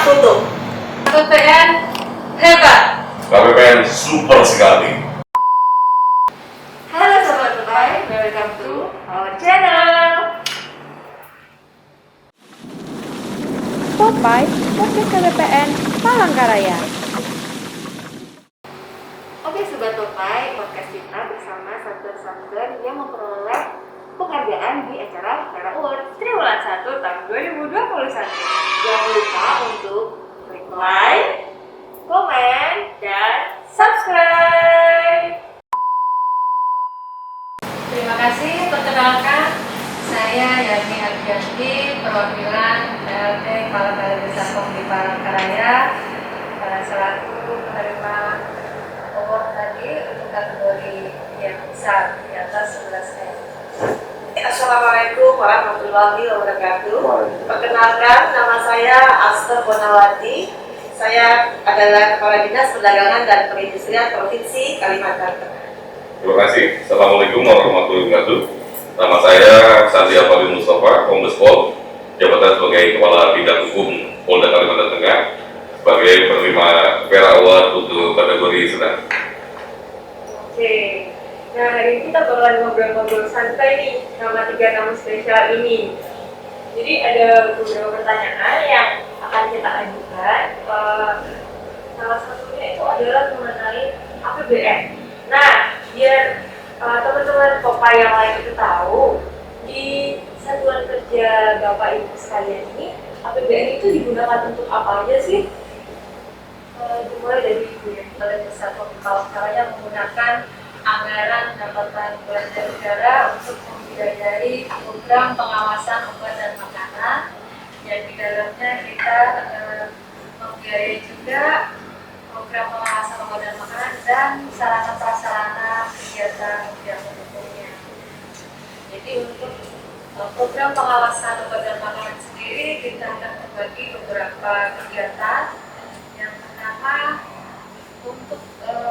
tutup. KPPN hebat. KPPN super sekali. Halo Sobat Lebay, welcome to our channel. Popeye, podcast KPPN Palangkaraya. Oke Sobat Lebay, podcast kita bersama Satker yang memperoleh penghargaan di acara Vera Awards Triwulan 1 tahun 2021. Jangan lupa untuk klik like, komen, dan subscribe. Terima kasih. Perkenalkan, saya Yani Ardianti, perwakilan PLT Kepala Balai Desa Pom di Palangkaraya, selaku penerima award tadi untuk kategori yang besar di atas 11 M. Assalamualaikum warahmatullahi wabarakatuh. Perkenalkan, nama saya Aster Bonawati. Saya adalah Kepala Dinas Perdagangan dan Perindustrian Provinsi Kalimantan Tengah. Terima kasih. Assalamualaikum warahmatullahi wabarakatuh. Nama saya Sandi Afandi Mustafa, Kombes Pol, jabatan sebagai Kepala Bidang Hukum Polda Kalimantan Tengah, sebagai penerima Vera Award untuk kategori sedang. Oke. Nah, hari ini kita bakalan ngobrol-ngobrol santai nih sama 3 tamu spesial ini. Jadi ada beberapa pertanyaan yang akan kita ajukan. Salah satunya itu adalah mengenai APBN. Nah, biar teman-teman Popeye yang lain itu tahu, di satuan kerja Bapak Ibu sekalian ini, APBN itu digunakan untuk apa aja sih? Dimulai dari Ibu ya, Balai Desa Pom Palangkaraya menggunakan anggaran pendapatan belanja negara untuk membiayai program pengawasan obat dan makanan, yang di dalamnya kita membiayai juga program pengawasan obat dan makanan dan sarana prasarana kegiatan yang mendukungnya. Jadi untuk program pengawasan obat dan makanan sendiri kita akan membagi beberapa kegiatan. Yang pertama, untuk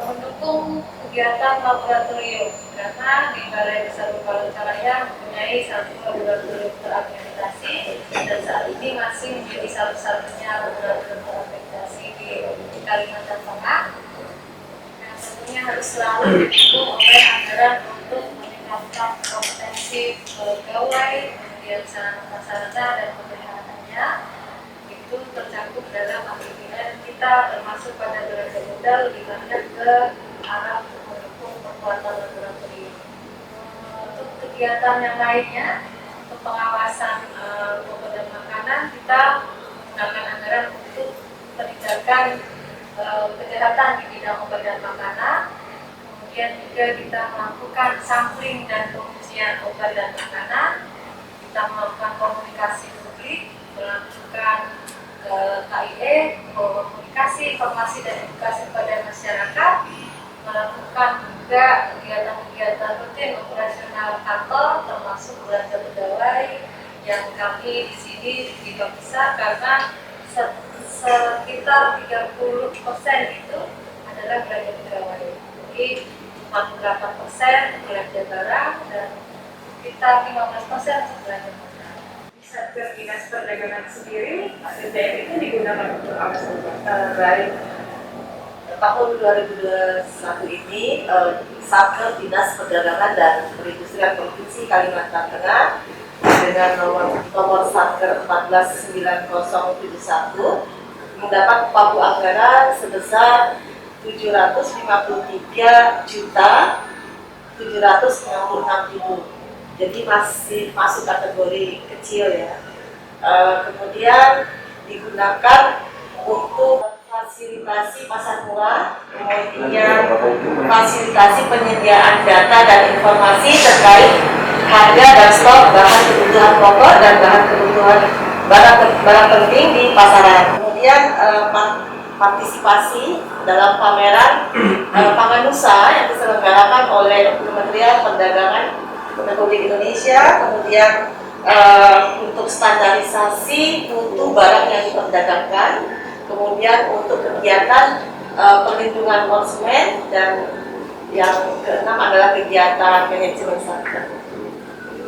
mendukung kegiatan laboratorium, karena di Balai Desa Palangkaraya mempunyai satu laboratorium terakreditasi dan saat ini masih menjadi satu-satunya laboratorium terakreditasi di Kalimantan Tengah. Yang tentunya harus selalu didukung oleh anggaran untuk meningkatkan kompetensi pegawai, kemudian sarana prasarana dan pemeliharaannya. Itu tercakup dalam APBN kita, termasuk pada belanja modal lebih banyak ke arah mendukung perkuatan laboratorium. Untuk kegiatan yang lainnya, untuk pengawasan obat dan makanan, kita menggunakan anggaran untuk penindakan kejahatan di bidang obat dan makanan. Kemudian juga kita melakukan sampling dan pengujian obat dan makanan. Kita melakukan komunikasi publik, melakukan KIE, komunikasi, informasi dan edukasi kepada masyarakat, melakukan juga kegiatan-kegiatan rutin operasional kantor, termasuk belanja pegawai yang kami di sini tidak besar karena sekitar 30% itu adalah belanja pegawai. Jadi 48% belanja barang dan sekitar 15% belanja modal. Satker Dinas Perdagangan sendiri, APBN itu digunakan untuk apa saja? Baik, tahun 2021 ini Satker Dinas Perdagangan dan Perindustrian Provinsi Kalimantan Tengah dengan nomor Satker 149071 mendapat pagu anggaran sebesar 753.796.000. Jadi masih masuk kategori kecil ya. Kemudian digunakan untuk fasilitasi pasar murah, kemudian fasilitasi penyediaan data dan informasi terkait harga dan stok bahan kebutuhan pokok dan bahan kebutuhan barang penting di pasaran. Kemudian partisipasi dalam pameran Panganusa yang diselenggarakan oleh Kementerian Perdagangan Republik Indonesia, kemudian untuk standarisasi mutu barang yang diperdagangkan, kemudian untuk kegiatan perlindungan konsumen, dan yang keenam adalah kegiatan manajemen satker.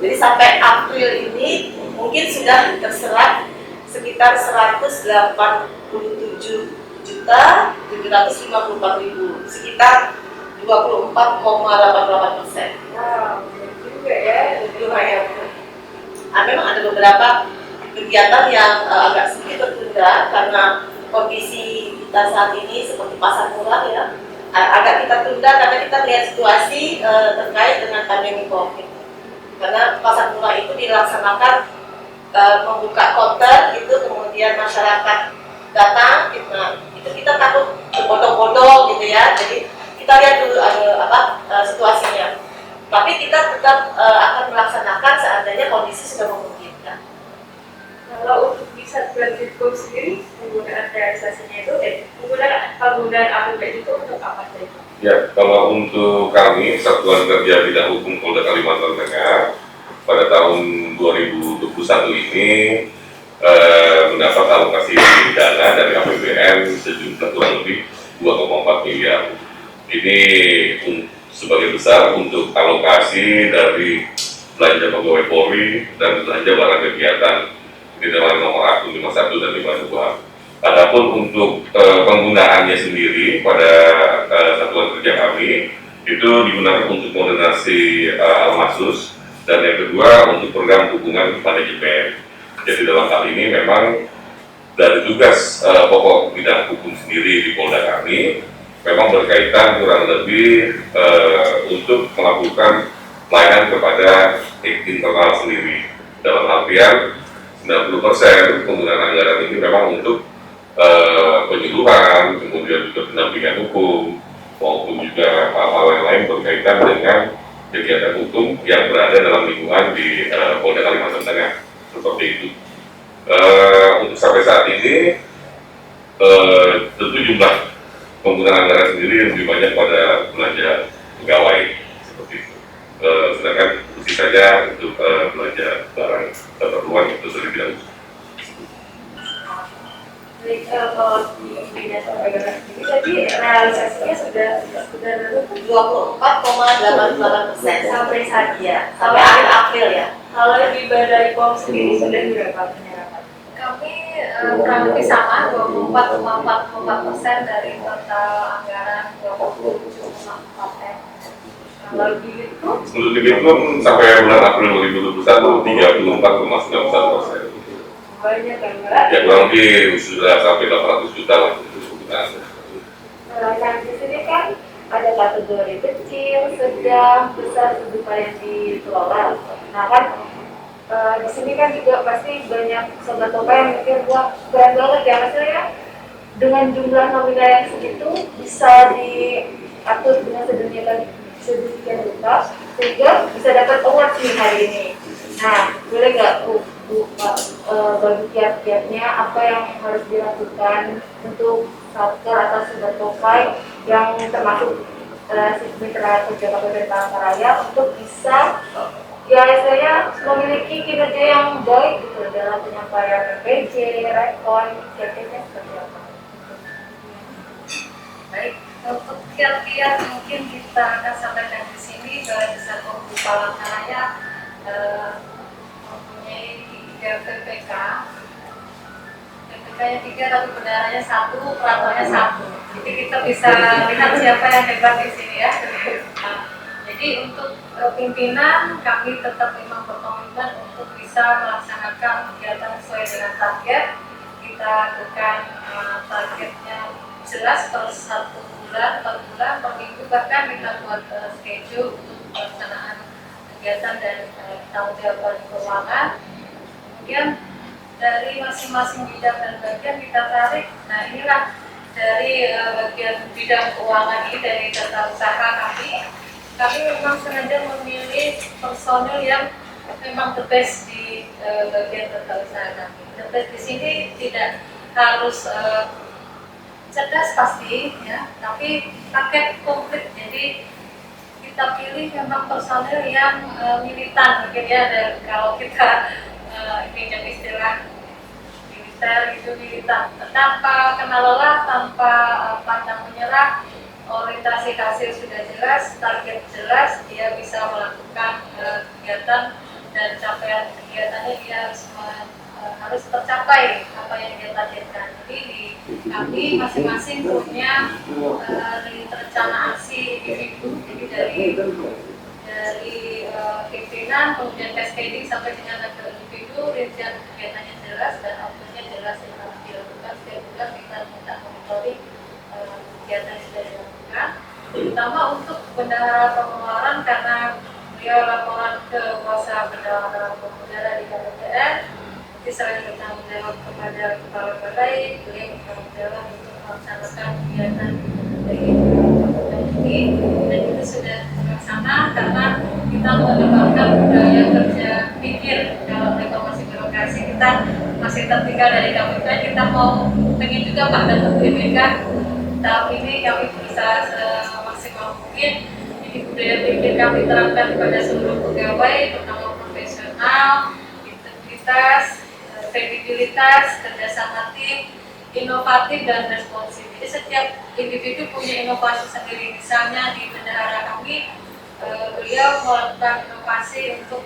Jadi sampai April ini mungkin sudah terserap sekitar 187.754.000, sekitar 24,88%. Wow, benar juga ya. Lumayan. Memang ada beberapa kegiatan yang agak sedikit tertunda karena kondisi kita saat ini seperti pasar murah ya, agak kita tunda karena kita lihat situasi terkait dengan pandemi COVID. Karena pasar murah itu dilaksanakan membuka counter itu, kemudian masyarakat datang, itu kita takut berbodong-bodong gitu ya. Jadi kita lihat dulu situasinya. Tapi kita tetap akan melaksanakan seandainya kondisi sudah memungkinkan. Kalau untuk di Satuan Ditkom sendiri, penggunaan realisasinya itu, penggunaan APBN itu untuk apa saja? Ya, kalau untuk kami Satuan Kerja Bidang Hukum Polda Kalimantan Tengah pada tahun 2021 ini mendapat alokasi dana dari APBN sejumlah kurang lebih 2,4 miliar. Ini sebagai besar untuk alokasi dari belanja pegawai Polri dan belanja barang kegiatan. Ini dalam nomor akun 51 dan 52. Adapun untuk penggunaannya sendiri pada satuan kerja kami itu digunakan untuk koordinasi Almasus, dan yang kedua untuk program dukungan manajemen. Jadi dalam hal ini memang dari tugas pokok bidang hukum sendiri di Polda kami memang berkaitan kurang lebih untuk melakukan pelayanan kepada internal sendiri. Dalam artian 90% penggunaan anggaran ini memang untuk penyuluhan, kemudian juga pendampingan hukum, maupun juga hal-hal yang lain berkaitan dengan kegiatan hukum yang berada dalam lingkungan di Polda Kalimantan Tengah, seperti itu. Untuk sampai saat ini tentu jumlah penggunaan anggaran sendiri lebih banyak pada belanja pegawai seperti itu. Sedangkan tentu saja untuk belanja barang keperluan itu sudah tidak usah. Jadi kalau di dinas perdagangan sendiri tadi realisasinya sudah 24,88% sampai saat ya, sampai akhir April ya. Kalau di Badan POM sendiri sudah berapa penyerapan? Kami kurang lebih sama, 24,44% dari total anggaran 27,4 M. Kalau di itu Untuk di Bitcoin sampai bulan April 2021 34,91%. banyak kan Mbak? Ya kurang lebih sudah sampai 800 juta lah untuk penggunaan. Kan di sini kan ada kategori kecil, sedang, besar, serupa yang dikelola. Nah kan di sini kan juga pasti banyak sobat toko yang mikir, wah keren banget ya hasilnya dengan jumlah nominal yang segitu bisa diatur dengan sedemikian rupa sehingga bisa dapat award nih hari ini. Nah, boleh nggak Bu bagi kiat-kiatnya apa yang harus dilakukan untuk satker atau sobat tokai yang termasuk mitra kerja KPP Palangkaraya untuk bisa ya saya memiliki kinerja yang baik gitu dalam penyampaian PJ, rekon, kiat-kiatnya seperti apa? Baik, untuk kiat-kiat mungkin kita akan sampaikan di sini bahwa di Satuan Palangkaraya mempunyai 3 PPK. PPK-nya 3 tapi bendaharanya 1, peraturannya 1. Jadi kita bisa lihat siapa yang hebat di sini ya. Nah, jadi untuk pimpinan kami tetap memang berkomitmen untuk bisa melaksanakan kegiatan sesuai dengan target. Kita lakukan targetnya jelas per 1 bulan, per bulan, per minggu, bahkan kita buat schedule untuk pelaksanaan kegiatan dan tanggung jawab keuangan. Kemudian dari masing-masing bidang dan bagian kita tarik. Nah inilah dari bagian bidang keuangan ini dari tata usaha kami memang sengaja memilih personil yang memang the best di bagian tata usaha kami. The best di sini tidak harus cerdas pasti ya, tapi paket komplit. Jadi kita pilih memang personil yang militan mungkin ya, dan kalau kita pinjam istilah militer itu militan, tanpa kenal lelah, tanpa pantang menyerah, orientasi hasil sudah jelas, target jelas, dia bisa melakukan kegiatan dan capaian kegiatannya dia harus harus tercapai apa yang dia targetkan. Jadi di kami masing-masing punya rencana aksi individu, jadi dari pimpinan, kemudian cascading sampai dengan level individu, rincian kegiatannya jelas dan outputnya jelas yang harus dilakukan. Setiap bulan kita minta monitoring kegiatan yang sudah dilakukan, terutama untuk bendahara pengeluaran karena beliau laporan ke kuasa bendahara pemudara di KPPN. Jadi selain bertanggung jawab kepada kepala balai, beliau bertanggung jawab untuk melaksanakan kegiatan dari ini, dan itu sudah terlaksana karena kita mengedepankan budaya kerja pikir dalam reformasi birokrasi. Kita masih tertinggal dari KPPN, kita mau pengen juga Pak dan BPK tahun ini kami berusaha semaksimal mungkin. Jadi budaya pikir kami terapkan kepada seluruh pegawai, pertama profesional, integritas, kredibilitas, kerjasama tim, inovatif dan responsif. Jadi setiap individu punya inovasi sendiri. Misalnya di bendahara kami, beliau melakukan inovasi untuk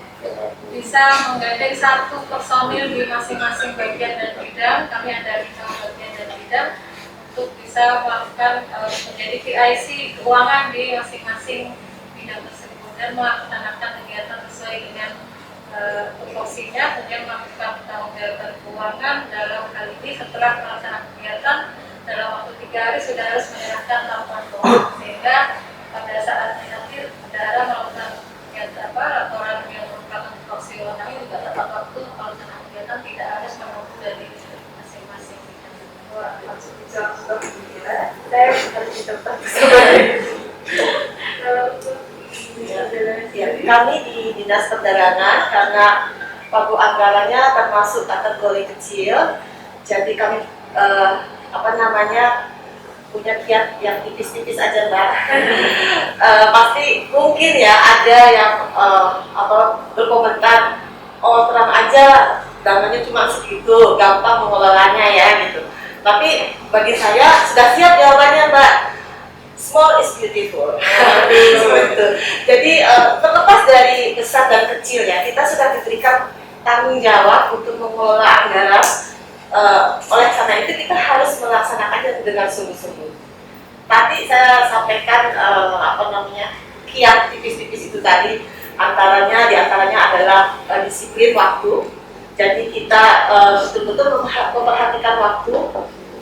bisa menggandeng satu personil di masing-masing bagian dan bidang. Kami ada 5 bagian dan bidang untuk bisa melakukan menjadi PIC keuangan di masing-masing bidang tersebut dan melaksanakan kegiatan sesuai dengan tupoksinya, kemudian melakukan tanggung jawab keuangan dalam hal ini setelah melaksanakan kegiatan dalam waktu 3 hari sudah harus menyerahkan laporan keuangan, sehingga pada saat nanti bendahara melakukan kegiatan laporan yang merupakan tupoksi keuangan juga tepat waktu pelaksanaan kegiatan, tidak harus menunggu dari masing-masing bidang. Wah, langsung dijawab sudah ya. Saya harus di tempat Ya, kami di Dinas Perdagangan karena pagu anggarannya termasuk kategori kecil, jadi kami punya kiat yang tipis-tipis aja Mbak. Pasti mungkin ya ada yang berkomentar, oh terang aja dananya cuma segitu, gampang mengelolanya ya gitu. Tapi bagi saya sudah siap jawabannya Mbak. Small is beautiful. Jadi terlepas dari besar dan kecil ya, kita sudah diberikan tanggung jawab untuk mengelola anggaran. Oleh karena itu kita harus melaksanakannya dengan sungguh-sungguh. Tadi saya sampaikan kiat tipis-tipis itu tadi, diantaranya adalah disiplin waktu. Jadi kita betul-betul memperhatikan waktu.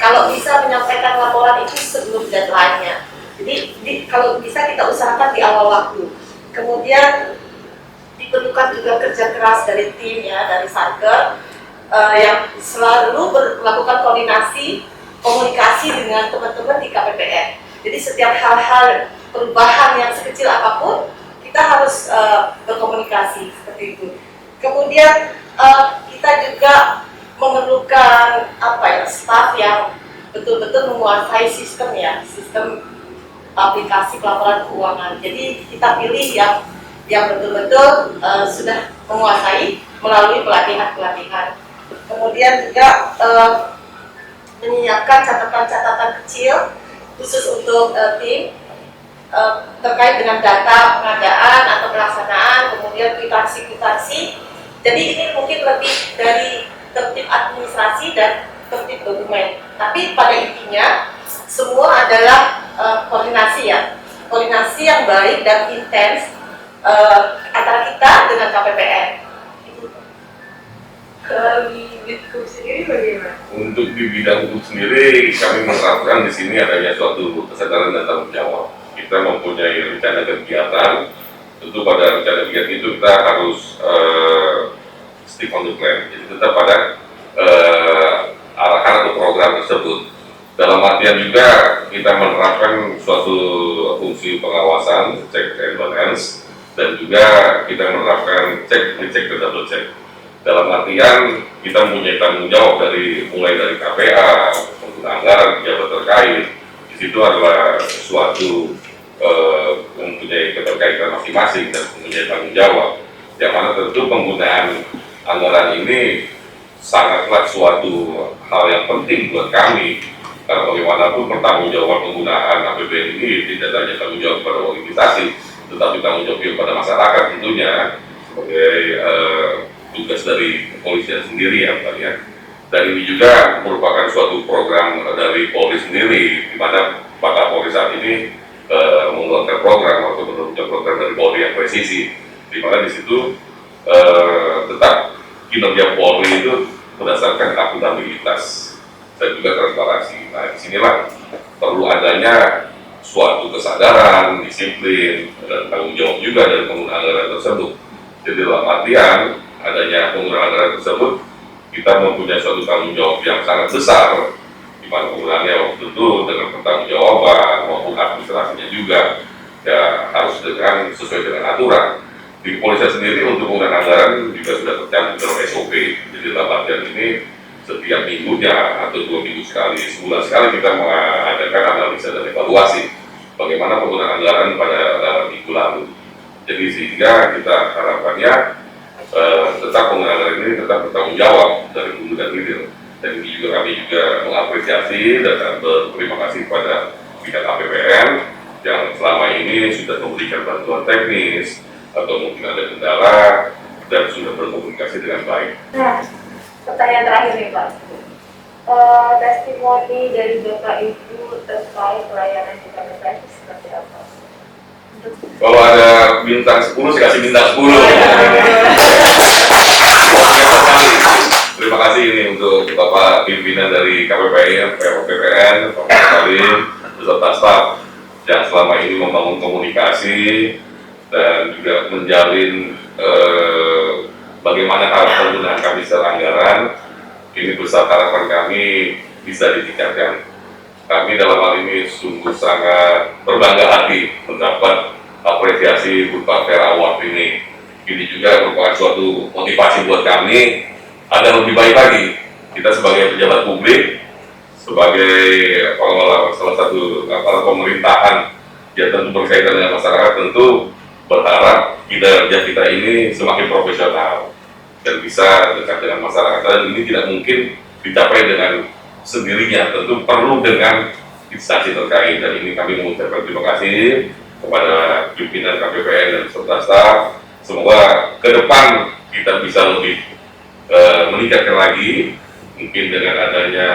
Kalau bisa menyampaikan laporan itu sebelum deadline-nya. Jadi kalau bisa kita usahakan di awal waktu. Kemudian diperlukan juga kerja keras dari tim ya, dari Satker yang selalu melakukan komunikasi dengan teman-teman di KPPN. Jadi setiap hal-hal perubahan yang sekecil apapun kita harus berkomunikasi seperti itu. Kemudian kita juga memerlukan staf yang betul-betul menguasai sistem aplikasi pelaporan keuangan. Jadi kita pilih yang betul-betul sudah menguasai melalui pelatihan. Kemudian juga menyiapkan catatan-catatan kecil khusus untuk tim terkait dengan data pengadaan atau pelaksanaan, kemudian kwitansi. Jadi ini mungkin lebih dari tertib administrasi dan tertib dokumen. Tapi pada intinya semua adalah koordinasi yang baik dan intens antara kita dengan KPPN. Kalau di Bitcoin sendiri bagaimana? Untuk di bidang hukum sendiri, kami menerapkan di sini adanya suatu kesadaran dan tanggung jawab. Kita mempunyai rencana kegiatan. Tentu pada rencana kegiatan itu kita harus stick on the plan. Jadi tetap pada arahan atau program tersebut. Dalam artian juga kita menerapkan suatu fungsi pengawasan, check and balance, dan juga kita menerapkan check, recheck, dan double check. Dalam artian kita mempunyai tanggung jawab mulai dari KPA, pengguna anggaran, pejabat terkait. Di situ adalah suatu mempunyai keterkaitan masing-masing dan mempunyai tanggung jawab. Yang mana tentu penggunaan anggaran ini sangatlah suatu hal yang penting buat kami. Karena bagaimanapun pertanggungjawaban penggunaan APBN ini tidak hanya tanggung jawab pada organisasi, tetapi tanggung jawab kepada masyarakat tentunya sebagai tugas dari kepolisian sendiri ya Pak ya. Dan ini juga merupakan suatu program dari Polri sendiri, di mana Pak Kapolri saat ini mengeluarkan program atau menurunkan program dari Polri yang presisi, di mana di situ tetap kinerja Polri itu berdasarkan akuntabilitas dan juga transparansi. Nah, disinilah perlu adanya suatu kesadaran, disiplin, dan tanggung jawab juga dari penggunaan anggaran tersebut. Jadi dalam artian adanya penggunaan anggaran tersebut, kita mempunyai suatu tanggung jawab yang sangat besar, di mana penggunaannya tentu dengan pertanggungjawaban maupun administrasinya juga ya harus dengan sesuai dengan aturan. Di kepolisian sendiri untuk penggunaan anggaran juga sudah tercantum dalam SOP. Jadi dalam artian ini setiap minggunya atau 2 minggu sekali, sebulan sekali kita mengadakan analisa dan evaluasi bagaimana penggunaan anggaran pada minggu lalu. Jadi sehingga kita harapannya tetap penggunaan anggaran ini tetap bertanggung jawab dari hulu dan hilir. Dan ini juga kami juga mengapresiasi dan berterima kasih kepada pihak APBN yang selama ini sudah memberikan bantuan teknis atau mungkin ada kendala dan sudah berkomunikasi dengan baik. Nah, pertanyaan terakhir nih Pak. Testimoni dari Bapak Ibu terkait pelayanan di KPPN itu seperti apa? Kalau ada bintang 10, saya kasih bintang 10. Terima kasih ini untuk Bapak pimpinan dari KPPN, Pak Salim, beserta staf yang selama ini membangun komunikasi dan juga menjalin bagaimana penggunaan kami secara anggaran. Ini besar harapan kami bisa ditingkatkan. Kami dalam hal ini sungguh sangat berbangga hati mendapat apresiasi berupa Vera Award ini. Ini juga merupakan suatu motivasi buat kami agar lebih baik lagi. Kita sebagai pejabat publik, sebagai salah satu aparat pemerintahan yang tentu berkaitan dengan masyarakat, tentu berharap kinerja kita ini semakin profesional dan bisa dekat dengan masyarakat. Dan ini tidak mungkin dicapai dengan sendirinya, tentu perlu dengan instansi terkait. Dan ini kami mengucapkan terima kasih kepada pimpinan KPPN dan beserta staf. Semoga ke depan kita bisa lebih meningkatkan lagi, mungkin dengan adanya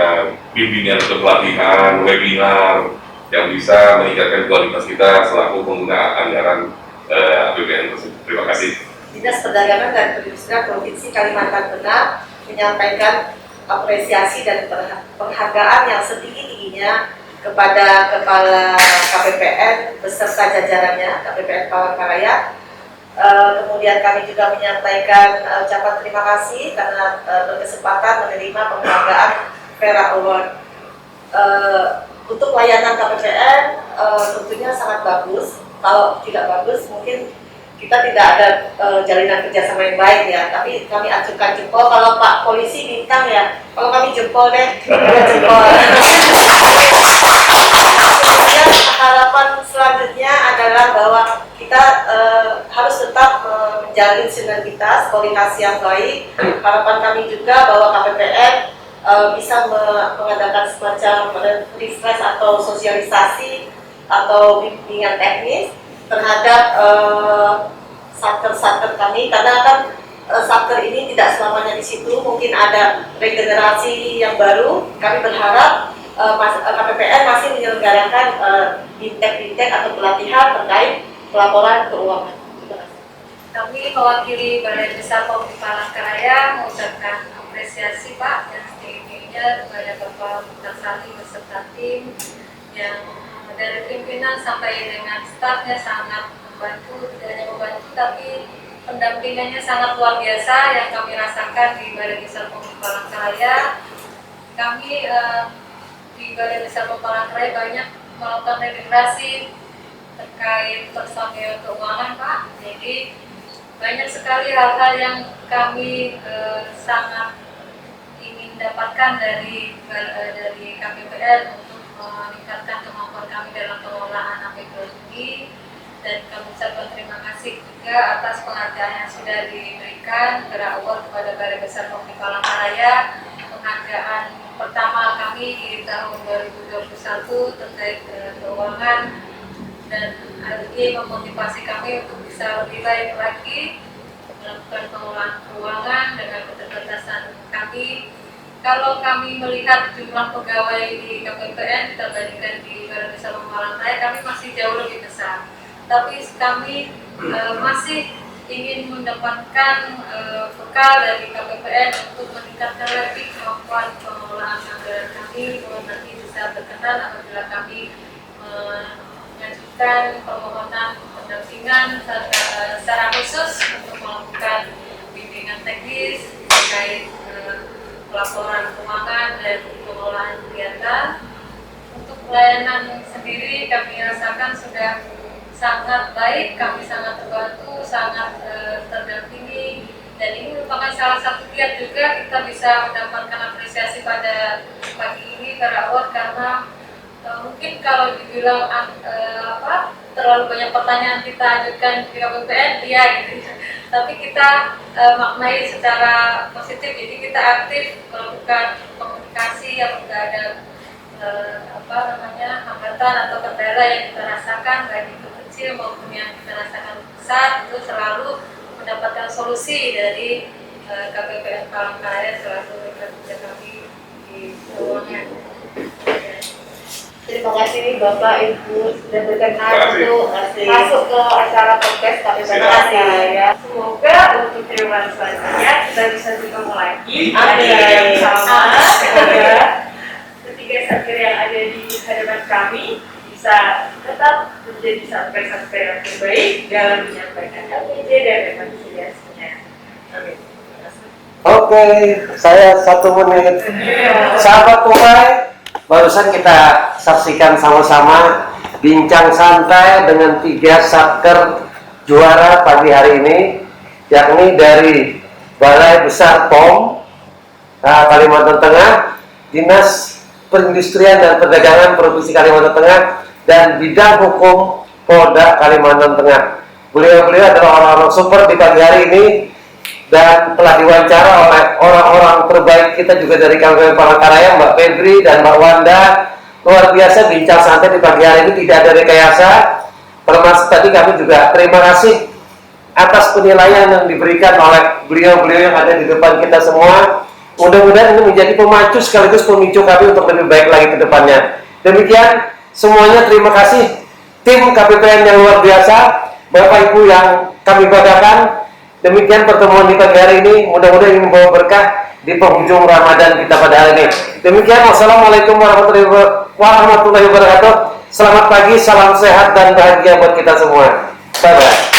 bimbingan atau pelatihan, webinar yang bisa meningkatkan kualitas kita selaku pengguna anggaran APBN tersebut. Terima kasih. Dinas Perdagangan dan Perindustrian Provinsi Kalimantan Tengah menyampaikan apresiasi dan penghargaan yang setinggi-tingginya kepada Kepala KPPN beserta jajarannya, KPPN Palangkaraya. Kemudian kami juga menyampaikan ucapan terima kasih karena berkesempatan menerima penghargaan Vera Award. Untuk layanan KPPN tentunya sangat bagus. Kalau tidak bagus mungkin kita tidak ada jalinan kerjasama yang baik ya, tapi kami acungkan jempol. Kalau Pak Polisi bintang ya, kalau kami jempol deh, jempol. Kemudian harapan selanjutnya adalah bahwa kita harus tetap menjalin sinergitas, koordinasi yang baik. Harapan kami juga bahwa KPPN bisa mengadakan semacam refresh atau sosialisasi atau bimbingan teknis terhadap satker-satker kami, karena kan satker ini tidak selamanya di situ, mungkin ada regenerasi yang baru. Kami berharap KPPN masih menyelenggarakan bintek-bintek atau pelatihan terkait pelaporan keuangan. Kami mewakili Balai Besar Polri Palangkaraya mengucapkan apresiasi Pak yang setinggi-tingginya kepada Bapak Mukhtar Salim beserta tim yang dari pimpinan sampai dengan stafnya sangat membantu, tidak hanya membantu tapi pendampingannya sangat luar biasa yang kami rasakan di Balai Besar Polri Palangkaraya. Kami di Balai Besar Polri Palangkaraya banyak melakukan regenerasi terkait personil keuangan Pak. Jadi banyak sekali hal-hal yang kami sangat ingin dapatkan dari KPPN untuk meningkatkan kemampuan kami dalam pengelolaan APBN ini. Dan kami ucapkan terima kasih juga atas penghargaan yang sudah diberikan Vera Award kepada Balai Besar Polri Palangkaraya. Penghargaan pertama kami di tahun 2021 terkait keuangan, dan ini memotivasi kami untuk bisa lebih baik lagi melakukan pengelolaan keuangan dengan keterbatasan kami. Kalau kami melihat jumlah pegawai di KPPN kita bandingkan di Balai Besar Palangkaraya, kami masih jauh lebih besar. Tapi kami masih ingin mendapatkan bekal dari KPPN untuk meningkatkan lagi kemampuan pengelolaan anggaran kami, bahwa nanti bisa berkenan apabila kami mengajukan permohonan pendampingan secara khusus untuk melakukan bimbingan teknis terkait pelaporan keuangan dan pengelolaan kegiatan. Untuk pelayanan sendiri kami rasakan sudah sangat baik, kami sangat terbantu, sangat terdampingi, dan ini merupakan salah satu giat juga kita bisa mendapatkan apresiasi pada pagi ini para award, karena mungkin kalau dibilang terlalu banyak pertanyaan kita ajukan di KPPN, iya gitu. Tapi kita maknai secara positif, jadi kita aktif melakukan komunikasi apabila ada hambatan atau kendala yang kita rasakan, baik itu kecil maupun yang kita rasakan besar, itu selalu mendapatkan solusi dari KPPN Palangkaraya, selalu bekerja kami di keuangan. Terima kasih nih Bapak Ibu sudah berkenan untuk Masuk ke acara podcast KPPN Palangkaraya. Semoga untuk triwulan selanjutnya kita bisa bertemu lagi. Amin. Sama semoga ketiga satker yang ada di hadapan kami bisa tetap menjadi satker-satker yang terbaik dalam menyampaikan LPJ dan rekonsiliasinya. Amin. Oke, saya 1 menit. Sahabat Kupai, barusan kita saksikan sama-sama bincang santai dengan 3 satker juara pagi hari ini, yakni dari Balai Besar POM Kalimantan Tengah, Dinas Perindustrian dan Perdagangan Provinsi Kalimantan Tengah, dan Bidang Hukum Polda Kalimantan Tengah. Beliau-beliau adalah orang-orang super di pagi hari ini dan telah diwawancara oleh orang-orang terbaik kita juga dari KPPN Palangkaraya, Mbak Febri dan Mbak Wanda. Luar biasa bincang santai di pagi hari ini, tidak ada rekayasa. Termasuk tadi kami juga terima kasih atas penilaian yang diberikan oleh beliau-beliau yang ada di depan kita semua. Mudah-mudahan ini menjadi pemacu sekaligus pemicu kami untuk lebih baik lagi ke depannya. Demikian semuanya, terima kasih tim KPPN yang luar biasa, Bapak Ibu yang kami banggakan. Demikian pertemuan di pagi hari ini, mudah-mudahan ini membawa berkah di penghujung Ramadan kita pada hari ini. Demikian, wassalamualaikum warahmatullahi wabarakatuh. Selamat pagi, salam sehat dan bahagia buat kita semua. Bye-bye.